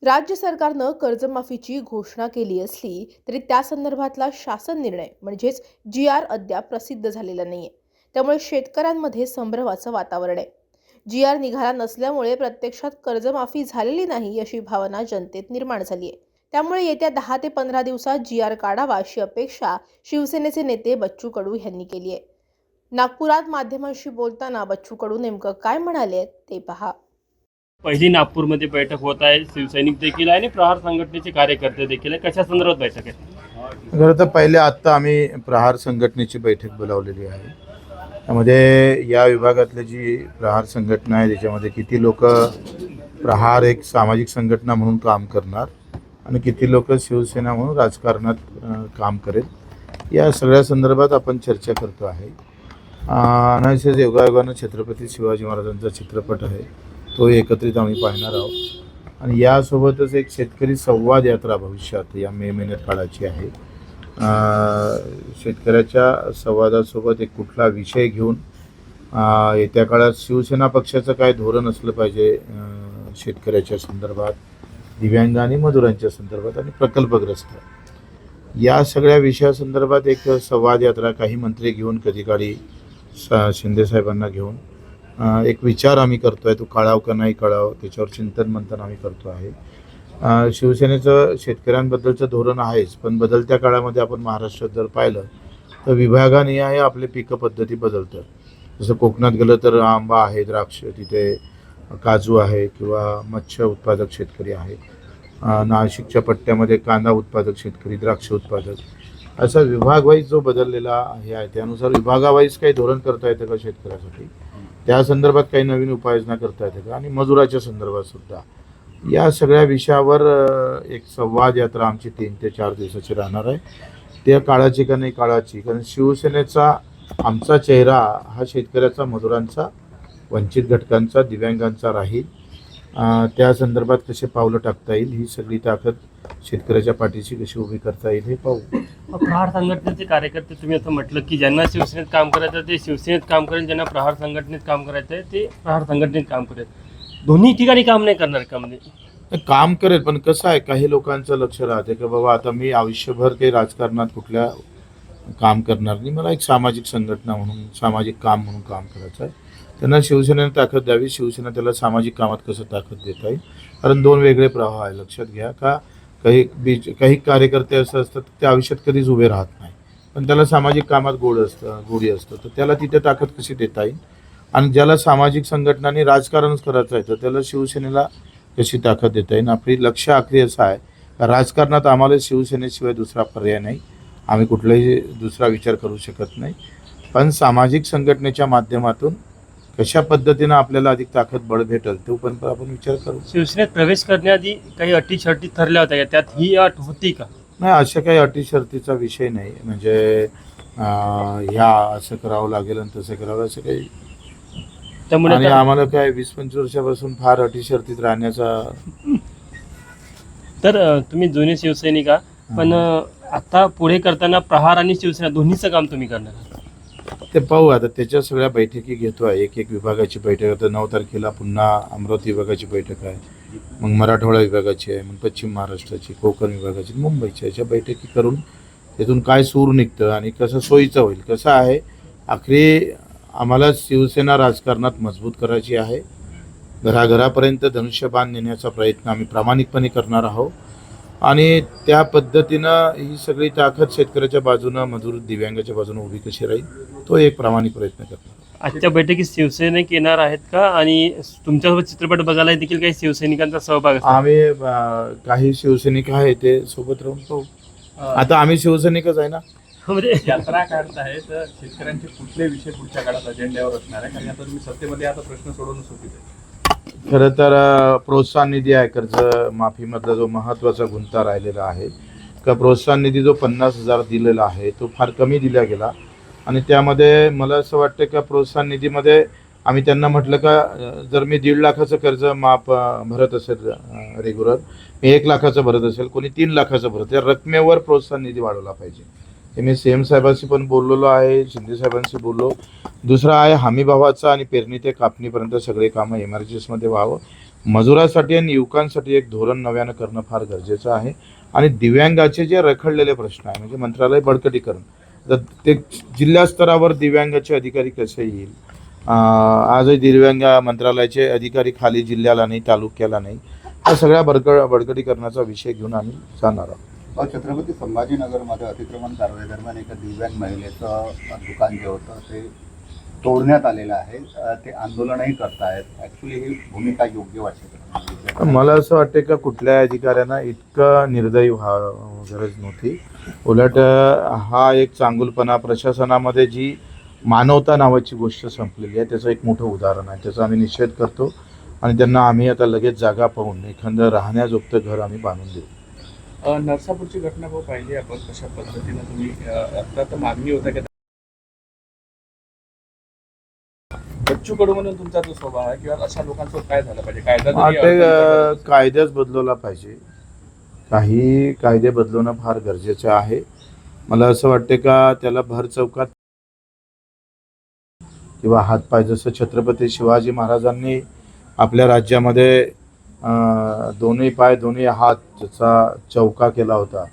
राज्य सरकारनं कर्जमाफीची घोषणा केली असली तरी त्या संदर्भातला शासन निर्णय म्हणजेच जी आर अद्याप प्रसिद्ध झालेला नाहीये. त्यामुळे शेतकऱ्यांमध्ये संभ्रमाचं वातावरण आहे. जी आर निघाला नसल्यामुळे प्रत्यक्षात कर्जमाफी झालेली नाही अशी भावना जनतेत निर्माण झाली आहे. त्यामुळे येत्या 10 ते 15 दिवसात जी आर काढावा अशी अपेक्षा शिवसेनेचे नेते बच्चू कडू यांनी केली आहे. नागपुरात माध्यमांशी बोलताना बच्चू कडू नेमकं काय म्हणाले ते पहा. पहिली नागपूरमध्ये बैठक होत आहे. शिवसैनिक देखील आहे आणि प्रहार संघटनेचे कार्यकर्ते देखील आहे. कशा संदर्भात बैठक आहे? खरं तर पहिले आत्ता आम्ही प्रहार संघटनेची बैठक बोलावलेली आहे. त्यामध्ये या विभागातली जी प्रहार संघटना आहे त्याच्यामध्ये किती लोक प्रहार एक सामाजिक संघटना म्हणून काम करणार आणि किती लोक शिवसेना म्हणून राजकारणात काम करेल, या सगळ्या संदर्भात आपण चर्चा करतो आहे. अनायसे योगायोगानं छत्रपती शिवाजी महाराजांचा चित्रपट आहे, तो एकत्रित आम्ही पाहणार आहोत. आणि यासोबतच एक शेतकरी संवाद यात्रा भविष्यात या मे महिन्यात काढायची आहे. शेतकऱ्याच्या संवादासोबत एक कुठला विषय घेऊन येत्या काळात शिवसेना पक्षाचं काय धोरण असलं पाहिजे शेतकऱ्याच्या संदर्भात, दिव्यांग आणि मजुरांच्या संदर्भात आणि प्रकल्पग्रस्त, या सगळ्या विषयासंदर्भात एक संवाद यात्रा काही मंत्री घेऊन, कधी काळी शिंदेसाहेबांना घेऊन एक विचार आम्ही करतो आहे. तो कळाव का नाही कळाव त्याच्यावर चिंतन मंथन आम्ही करतो आहे. शिवसेनेचं शेतकऱ्यांबद्दलचं धोरण आहेच, पण बदलत्या काळामध्ये आपण महाराष्ट्रात जर पाहिलं तर विभागानिहाय आपले पिकं पद्धती बदलतात. जसं कोकणात गेलं तर आंबा आहे, द्राक्ष, तिथे काजू आहे किंवा मत्स्य उत्पादक शेतकरी आहे. नाशिकच्या पट्ट्यामध्ये कांदा उत्पादक शेतकरी, द्राक्ष उत्पादक, असा विभागवाईज जो बदललेला आहे त्यानुसार विभागावाईज काही धोरण करता येतं का शेतकऱ्यासाठी, त्या संदर्भात काही नवीन उपाययोजना करता येते का, आणि मजुराच्या संदर्भात सुद्धा, या सगळ्या विषयावर एक संवाद यात्रा आमची 3 ते 4 दिवसाची राहणार आहे. त्या काळाची का नाही काळाची, कारण शिवसेनेचा आमचा चेहरा हा शेतकऱ्याचा, मजुरांचा, वंचित घटकांचा, दिव्यांगांचा राहील. त्या संदर्भात कसे पावलं टाकता येईल, ही सगळी ताकद शेतकऱ्याच्या पाठीशी कशी उभी करता येईल हे पाहू. प्रहार संघटनेचे कार्यकर्ते, तुम्ही असं म्हटलं की ज्यांना शिवसेनेत काम करायचं ते शिवसेनेत काम करेल, ज्यांना प्रहार संघटनेत काम करायचं आहे ते प्रहार संघटनेत काम करेल. दोन्ही ठिकाणी काम नाही करणार का? म्हणजे काम करेल, पण कसं आहे, काही लोकांचं लक्ष राहते की बाबा आता मी आयुष्यभर काही राजकारणात कुठल्या काम करणार नाही, मला एक सामाजिक संघटना म्हणून, सामाजिक काम म्हणून काम करायचं आहे. त्यांना शिवसेनेने ताकद द्यावी. शिवसेना त्याला सामाजिक कामात कसं ताकद देता येईल, कारण 2 वेगळे प्रवाह आहे. लक्षात घ्या का काही कार्यकर्ते असं असतात ते आयुष्यात कधीच उभे राहत नाही, पण त्याला सामाजिक कामात गोडी असतं, तर त्याला तिथे ताकद कशी देता येईल. आणि ज्याला सामाजिक संघटनांनी राजकारणच करायचं आहे तर त्याला शिवसेनेला कशी ताकद देता येईल. आपली लक्ष आखरी असं आहे का राजकारणात आम्हाला शिवसेनेशिवाय दुसरा पर्याय नाही, आम्ही कुठलाही दुसरा विचार करू शकत नाही. पण सामाजिक संघटनेच्या माध्यमातून कशा पद्धतीनं आपल्याला अधिक ताकद बळ भेटेल तो पण आपण विचार करू. शिवसेनेत प्रवेश करण्याआधी काही अटी शर्ती ठरल्या होत्या का? त्यात ही अट होती का? नाही, अशा काही अटी शर्तीचा विषय नाही. म्हणजे ह्या असं करावं लागेल आणि तसं करावं असं काही. त्यामुळे आणि आम्हाला काय 20-25 वर्षापासून फार अटी शर्तीत राहण्याचा. तर तुम्ही जुने शिवसैनिक आहात, पण आता पुढे करताना प्रहार आणि शिवसेना दोन्हीचं काम तुम्ही करणार आहात. ते पाहू. आता त्याच्या सगळ्या बैठकी घेतो आहे. एक विभागाची बैठक, आता 9 तारखेला पुन्हा अमरावती विभागाची बैठक आहे, मग मराठवाडा विभागाची आहे, मग पश्चिम महाराष्ट्राची, कोकण विभागाची, मुंबईची, याच्या बैठकी करून त्यातून काय सूर निघतं आणि कसं सोयीचं होईल. कसं आहे, आखरी आम्हाला शिवसेना राजकारणात मजबूत करायची आहे. घराघरापर्यंत धनुष्यबाण नेण्याचा प्रयत्न आम्ही प्रामाणिकपणे करणार आहोत आणि त्या पद्धतीनं ही सगळी ताकद शेतकऱ्याच्या बाजूनं, मजूर दिव्यांगाच्या बाजूनं उभी कशी राहील, तो एक प्रामाणिक प्रयत्न करणार. आजच्या बैठकीत शिवसैनिक येणार आहेत का? आणि तुमच्यासोबत चित्रपट बघायला देखील काही शिवसैनिकांचा सहभाग असतो? आम्ही काही शिवसैनिक आहे ते सोबत राहून पाहू. आता आम्ही शिवसैनिकच आहे ना. म्हणजे यात्रा काढताय तर शेतकऱ्यांचे कुठले विषय पुढच्या काळात अजेंड्यावर असणार आहे? कारण आता तुम्ही सत्तेमध्ये आता प्रश्न सोडवणं सोपीच आहे. खरं तर प्रोत्साहन निधी आहे, कर्ज माफीमधला जो महत्त्वाचा गुंता राहिलेला आहे का, प्रोत्साहन निधी जो 50,000 दिलेला आहे तो फार कमी दिला गेला. आणि त्यामध्ये मला असं वाटतं का प्रोत्साहन निधीमध्ये आम्ही त्यांना म्हटलं का जर मी 1.5 लाखाचं कर्ज माफ भरत असेल रेग्युलर, मी 1 लाखाचं भरत असेल, कोणी 3 लाखाचं भरत, त्या रकमेवर प्रोत्साहन निधी वाढवला पाहिजे. हे मी CM साहेबांशी पण बोललेलो आहे, शिंदे साहेबांशी बोललो. दुसरा आहे हमी भावाचा आणि पेरणी ते कापणीपर्यंत सगळे कामं MRGSमध्ये व्हावं. मजुरासाठी आणि युवकांसाठी एक धोरण नव्यानं करणं फार गरजेचं आहे. आणि दिव्यांगाचे जे रखडलेले प्रश्न आहे म्हणजे मंत्रालय बळकटीकरण, तर ते जिल्हा स्तरावर दिव्यांगाचे अधिकारी कसे येईल. आजही दिव्यांग मंत्रालयाचे अधिकारी खाली जिल्ह्याला नाही, तालुक्याला नाही. हा सगळ्या बळकटीकरणाचा विषय घेऊन आम्ही जाणार आहोत. छत्रपती संभाजीनगरमध्ये अतिक्रमण कारवाई दरम्यान एका दिव्यांग महिलेचं दुकान जे होतं ते तोडण्यात आलेलं आहे. ते आंदोलनही करतायत. ॲक्च्युली ही भूमिका योग्य वाटते? मला असं वाटते का कुठल्या अधिकाऱ्यांना इतकं निर्दयी गरज नव्हती. उलट हा एक चांगुलपणा, प्रशासनामध्ये जी मानवता नावाची गोष्ट संपलेली आहे त्याचं एक मोठं उदाहरण आहे. त्याचा आम्ही निषेध करतो आणि त्यांना आम्ही आता लगेच जागा पाहून एखादं राहण्याजोगतं घर आम्ही बांधून देऊ. नरसापूरची घटना पाहिली आपण कशा पद्धतीनं तुम्ही आता तर मागणी होता की बच्चू कडू म्हणून तुमचा जो स्वभाव आहे किंवा अशा लोकांसोबत काय झालं पाहिजे? कायदा कायद्याच बदलवला पाहिजे. काही कायदे बदलवणं फार गरजेचं आहे. मला असं वाटते का त्याला भर चौकात किंवा हातपाय, जसं छत्रपती शिवाजी महाराजांनी आपल्या राज्यामध्ये दोन्ही पाय दोन्ही हात ज्याचा चौका केला होता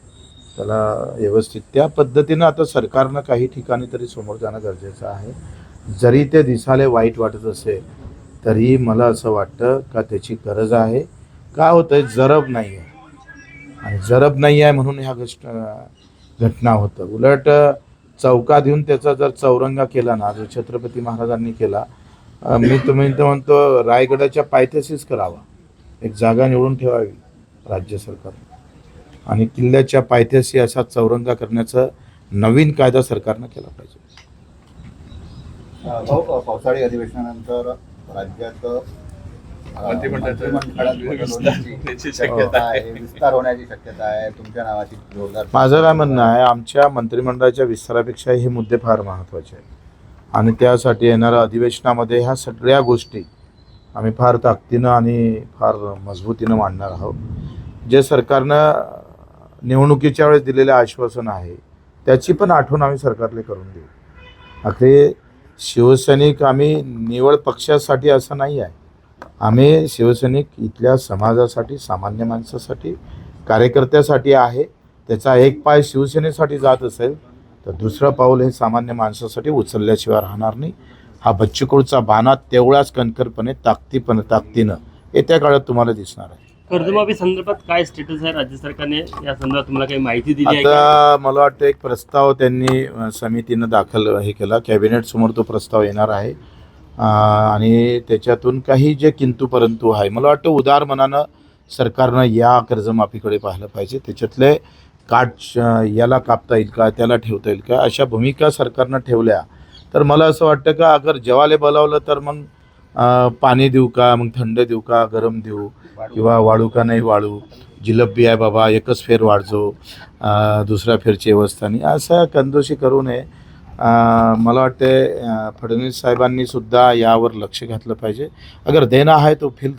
त्याला व्यवस्थित, त्या पद्धतीनं आता सरकारनं काही ठिकाणी तरी समोर जाणं गरजेचं आहे. जरी ते दिसायला वाईट वाटत असेल तरी मला असं वाटतं का त्याची गरज आहे. काय होतं आहे, जरब नाही आहे आणि जरब नाही आहे म्हणून ह्या घटना होतं. उलट चौकात येऊन त्याचा जर चौरंगा केला ना, जो छत्रपती महाराजांनी केला, मी म्हणतो रायगडाच्या पायथ्याशीच करावा. एक जागा निवडून ठेवावी राज्य सरकार आणि किल्ल्याच्या पायथ्याशी असा चौरंगा करण्याचा नवीन कायदा सरकारनं केला पाहिजे. पावसाळी अधिवेशनानंतर राज्यात मंत्रिमंडळाची शक्यता आहे, विस्तार होण्याची शक्यता आहे. तुमच्या नावाची जोरदार. माझं काय म्हणणं आहे, आमच्या मंत्रिमंडळाच्या विस्तारापेक्षा हे मुद्दे फार महत्त्वाचे आहेत आणि त्यासाठी येणाऱ्या अधिवेशनामध्ये ह्या सगळ्या गोष्टी आम्ही फार ताकदीनं आणि फार मजबूतीनं मांडणार आहोत. जे सरकारनं निवडणुकीच्या वेळेस दिलेलं आश्वासन आहे त्याची पण आठवण आम्ही सरकारला करून देऊ. आखरी शिवसैनिक आम्ही निवड पक्षासाठी असं नाही आहे. आम्ही शिवसैनिक इथल्या समाजासाठी, सामान्य माणसासाठी, कार्यकर्त्यासाठी आहे. त्याचा एक पाय शिवसेनेसाठी जात असेल तर दुसरं पाऊल हे सामान्य माणसासाठी उचलल्याशिवाय राहणार नाही. हा बच्चू कडूचा बाणा तेवढ्याच कणखरपणे ताकदीनं येत्या काळात तुम्हाला दिसणार आहे. कर्जमाफी संदर्भात काय स्टेटस आहे? राज्य सरकारने या संदर्भात तुम्हाला काही माहिती दिली आहे? आता मला वाटतं एक प्रस्ताव त्यांनी समितीनं दाखल केला. कॅबिनेट समोर तो प्रस्ताव येणार आहे आणि त्याच्यातून काही जे किंतु परंतु आहे, मला वाटतं उदार मनानं सरकारनं या कर्जमाफीकडे पाहिलं पाहिजे. त्याच्यातले याला कापता येईल का, त्याला ठेवता येईल का, अशा भूमिका सरकारनं ठेवल्या तर मला असं वाटतं का अगर जेवाले बोलावलं तर मग पाणी देऊ का, मग थंड देऊ का, गरम देऊ, किंवा वाळू का नाही वाळू, जिलबी आहे बाबा एकच फेर वाढजो, दुसऱ्या फेरची व्यवस्था नाही, असं कंजूसी करू नये. मला वाटते फडणवीस साहेबांनी सुद्धा यावर लक्ष घातलं पाहिजे. अगर देना आहे तो फिर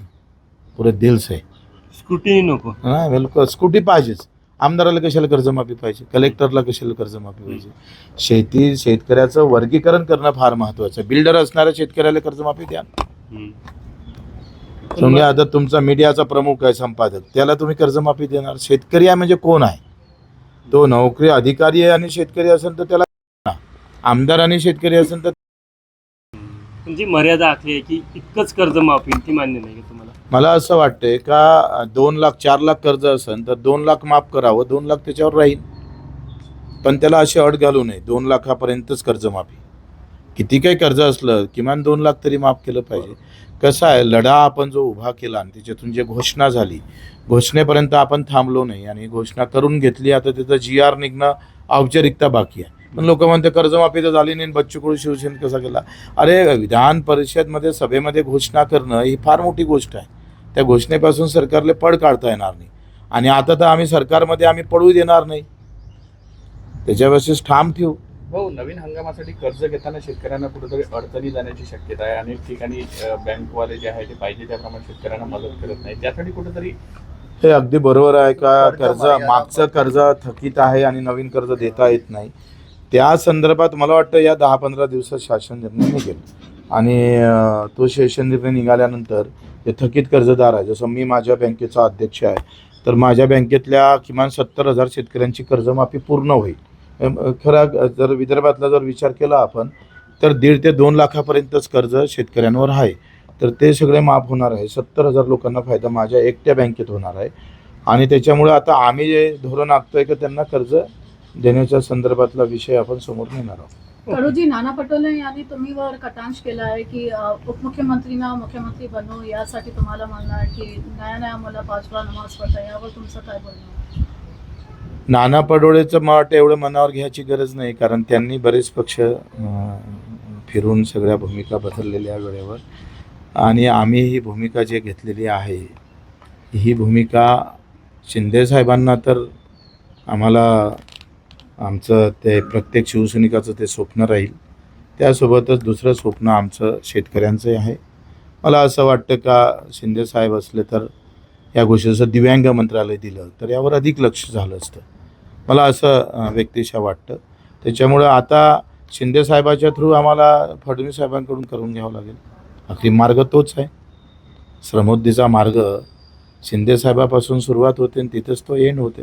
पुरे दिल से. स्कूटी नको हां बिलकुल, स्कूटी पाहिजेच. आमदाराला कशाला कर्जमाफी पाहिजे, कलेक्टरला कशाला कर्जमाफी पाहिजे. शेतकऱ्याचं वर्गीकरण करणं फार महत्त्वाचं आहे. बिल्डर असणाऱ्या शेतकऱ्याला कर्जमाफी द्या. समजा आता तुमचा मीडियाचा प्रमुख आहे, संपादक, त्याला तुम्ही कर्जमाफी देणार. शेतकरी आहे म्हणजे कोण आहे तो? नोकरी अधिकारी आहे आणि शेतकरी असेल तर त्याला, आमदार आणि शेतकरी असेल तर जी मर्यादा आखली आहे की इतकंच कर्जमाफी, ती मान्य नाही का तुम्हाला? मला असं वाटतंय का 2 लाख 4 लाख कर्ज असेल तर 2 लाख माफ करावं, 2 लाख त्याच्यावर राहील. पण त्याला अशी अट घालू नये 2 लाखापर्यंतच कर्जमाफी. किती काही कर्ज असलं किमान 2 लाख तरी माफ केलं पाहिजे. कसं आहे, लढा आपण जो उभा केला आणि त्याच्यातून जे घोषणा झाली, घोषणेपर्यंत आपण थांबलो नाही आणि घोषणा करून घेतली. आता त्याचं GR निघणं औपचारिकता बाकी आहे. पण लोक म्हणते कर्जमाफी तर झाली नाही, बच्चू कडू शिवसेनेत कसा केला. अरे विधान परिषदमध्ये सभेमध्ये घोषणा करणं ही फार मोठी गोष्ट आहे. त्या घोषणेपासून सरकारला पळ काढता येणार नाही आणि आता तर आम्ही सरकारमध्ये आम्ही पडू देणार नाही, त्याच्यापासून ठाम ठेवू. भाऊ, नवीन हंगामासाठी कर्ज घेताना शेतकऱ्यांना कुठेतरी अडचणी जाण्याची शक्यता आहे. अनेक ठिकाणी बँकवाले जे आहे ते पाहिजे त्याप्रमाणे शेतकऱ्यांना मदत करत नाही. त्यासाठी कुठेतरी हे अगदी बरोबर आहे का कर्ज, मागचं कर्ज थकीत आहे आणि नवीन कर्ज देता येत नाही. त्या संदर्भात मला वाटतं या 10-15 दिवसात शासन निर्णय निघेल आणि तो शासन निर्णय निघाल्यानंतर जे थकीत कर्जदार आहे, जसं मी माझ्या बँकेचा अध्यक्ष आहे, तर माझ्या बँकेतल्या किमान 70,000 शेतकऱ्यांची कर्जमाफी पूर्ण होईल. खरा जर विदर्भातला जर विचार केला आपण तर 1.5 ते 2 लाखापर्यंतच कर्ज शेतकऱ्यांवर आहे. तर ते सगळे माफ होणार आहे. 70,000 लोकांना फायदा माझ्या एकट्या बँकेत होणार आहे. आणि त्याच्यामुळे आता आम्ही जे धोरण आखतोय की त्यांना कर्ज देण्याच्या संदर्भातला विषय आपण समोर नेणार आहोत. कडूजी, नाना पटोले यांनी तुम्ही वर कटाक्ष केला आहे की उपमुख्यमंत्रींना मुख्यमंत्री बनवू, यासाठी तुम्हाला म्हणणं आहे की नया मला 5 वेळा नमाज पडता, यावर तुमचं काय बोलणं? नाना पटोलेचं मत एवढं मनावर घ्यायची गरज नाही, कारण त्यांनी बरेच पक्ष फिरून सगळ्या भूमिका बदललेल्या वेळेवर, आणि आम्ही ही भूमिका जी घेतलेली आहे ही भूमिका शिंदे साहेबांना तर आम्हाला आमचं ते प्रत्येक शिवसैनिकाचं ते स्वप्न राहील. त्यासोबतच दुसरं स्वप्न आमचं शेतकऱ्यांचं आहे. मला असं वाटतं का शिंदे साहेब असले तर या गोष्टीचं दिव्यांग मंत्रालय दिलं तर यावर अधिक लक्ष झालं असतं, मला असं व्यक्तिशः वाटतं. त्याच्यामुळं आता शिंदे साहेबाच्या थ्रू आम्हाला फडणवीस साहेबांकडून करून घ्यावं लागेल. अगदी मार्ग तोच आहे. श्रमोद्धीचा मार्ग शिंदे साहेबापासून सुरुवात होते आणि तिथंच तो एंड होते.